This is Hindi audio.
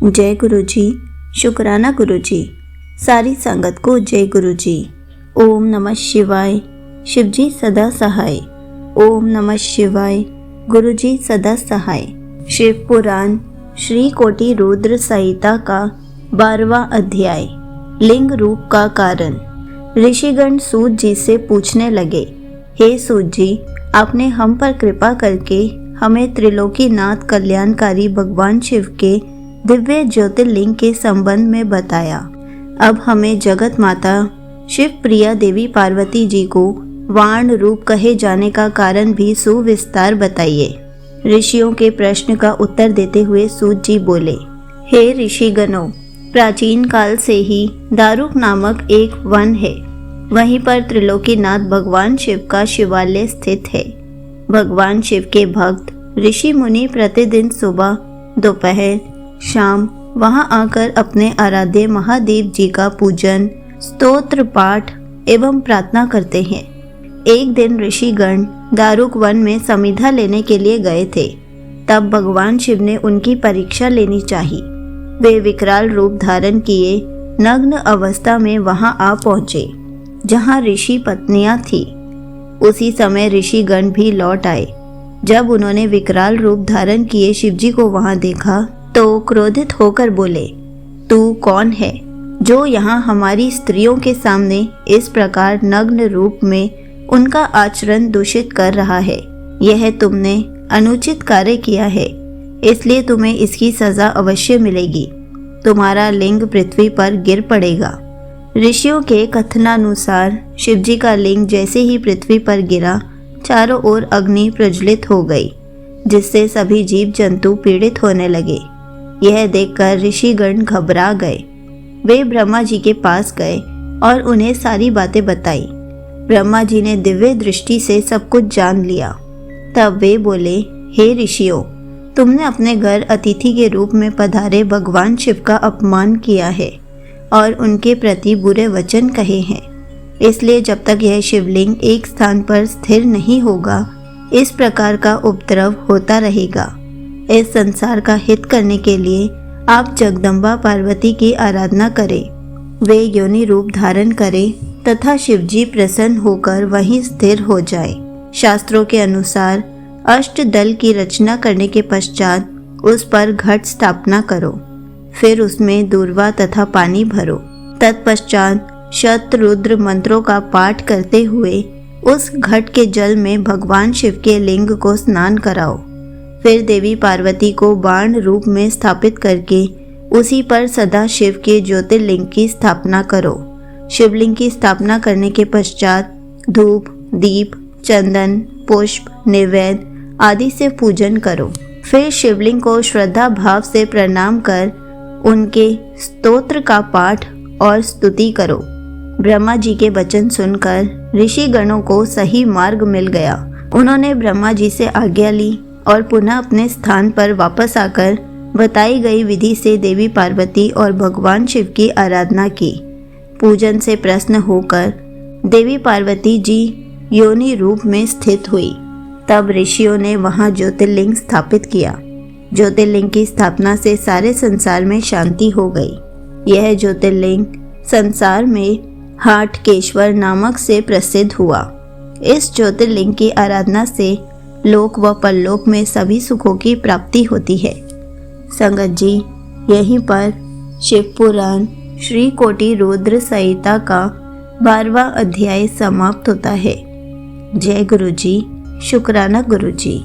जय गुरु जी। शुक्राना गुरु जी। सारी संगत को जय गुरु जी। ओम नमः शिवाय। शिव जी सदा सहाय। ओम नमः शिवाय। गुरु जी सदा सहाय। शिव पुराण श्री कोटि रुद्र संहिता का 12वां अध्याय, लिंग रूप का कारण। ऋषिगण सूत जी से पूछने लगे, हे सूत जी, आपने हम पर कृपा करके हमें त्रिलोकीनाथ कल्याणकारी भगवान शिव के दिव्य ज्योतिर्लिंग के संबंध में बताया। अब हमें जगत माता शिव प्रिया देवी पार्वती जी को वाण रूप कहे जाने का कारण भी सुविस्तार बताइए। ऋषियों के प्रश्न का उत्तर देते हुए सूत जी बोले, हे ऋषिगणों, प्राचीन काल से ही दारुक नामक एक वन है। वहीं पर त्रिलोकीनाथ भगवान शिव का शिवालय स्थित है। भगवान शिव के भक्त ऋषि मुनि प्रतिदिन सुबह, दोपहर, शाम वहां आकर अपने आराध्य महादेव जी का पूजन, स्तोत्र पाठ एवं प्रार्थना करते हैं। एक दिन ऋषिगण दारुक वन में समिधा लेने के लिए गए थे। तब भगवान शिव ने उनकी परीक्षा लेनी चाही। वे विकराल रूप धारण किए नग्न अवस्था में वहां आ पहुंचे जहां ऋषि पत्नियां थी। उसी समय ऋषिगण भी लौट आए। जब उन्होंने विकराल रूप धारण किए शिवजी को वहां देखा तो क्रोधित होकर बोले, तू कौन है जो यहाँ हमारी स्त्रियों के सामने इस प्रकार नग्न रूप में उनका आचरण दूषित कर रहा है। यह तुमने अनुचित कार्य किया है, इसलिए तुम्हें इसकी सजा अवश्य मिलेगी। तुम्हारा लिंग पृथ्वी पर गिर पड़ेगा। ऋषियों के कथनानुसार शिवजी का लिंग जैसे ही पृथ्वी पर गिरा, चारों ओर अग्नि प्रज्वलित हो गई, जिससे सभी जीव जंतु पीड़ित होने लगे। यह देखकर ऋषिगण घबरा गए। वे ब्रह्मा जी के पास गए और उन्हें सारी बातें बताई। ब्रह्मा जी ने दिव्य दृष्टि से सब कुछ जान लिया। तब वे बोले, हे ऋषियों, तुमने अपने घर अतिथि के रूप में पधारे भगवान शिव का अपमान किया है और उनके प्रति बुरे वचन कहे हैं। इसलिए जब तक यह शिवलिंग एक स्थान पर स्थिर नहीं होगा, इस प्रकार का उपद्रव होता रहेगा। इस संसार का हित करने के लिए आप जगदम्बा पार्वती की आराधना करें। वे योनि रूप धारण करें तथा शिवजी प्रसन्न होकर वहीं स्थिर हो जाए। शास्त्रों के अनुसार अष्टदल की रचना करने के पश्चात उस पर घट स्थापना करो। फिर उसमें दूर्वा तथा पानी भरो। तत्पश्चात शतरुद्र मंत्रों का पाठ करते हुए उस घट के जल में भगवान शिव के लिंग को स्नान कराओ। फिर देवी पार्वती को बाण रूप में स्थापित करके उसी पर सदा शिव के ज्योतिर्लिंग की स्थापना करो। शिवलिंग की स्थापना करने के पश्चात धूप, दीप, चंदन, पुष्प, नैवेद्य आदि से पूजन करो। फिर शिवलिंग को श्रद्धा भाव से प्रणाम कर उनके स्तोत्र का पाठ और स्तुति करो। ब्रह्मा जी के वचन सुनकर ऋषिगणों को सही मार्ग मिल गया। उन्होंने ब्रह्मा जी से आज्ञा ली और पुनः अपने स्थान पर वापस आकर बताई गई विधि से देवी पार्वती और भगवान शिव की आराधना की। पूजन से प्रसन्न होकर देवी पार्वती जी योनि रूप में स्थित हुई। तब ऋषियों ने वहां ज्योतिर्लिंग स्थापित किया। ज्योतिर्लिंग की स्थापना से सारे संसार में शांति हो गई। यह ज्योतिर्लिंग संसार में हाटकेश्वर नामक से प्रसिद्ध हुआ। इस ज्योतिर्लिंग की आराधना से लोक व परलोक में सभी सुखों की प्राप्ति होती है। संगत जी, यहीं पर शिव पुराण श्री कोटि रुद्र संहिता का 12वां अध्याय समाप्त होता है। जय गुरु जी। शुक्राना गुरु जी।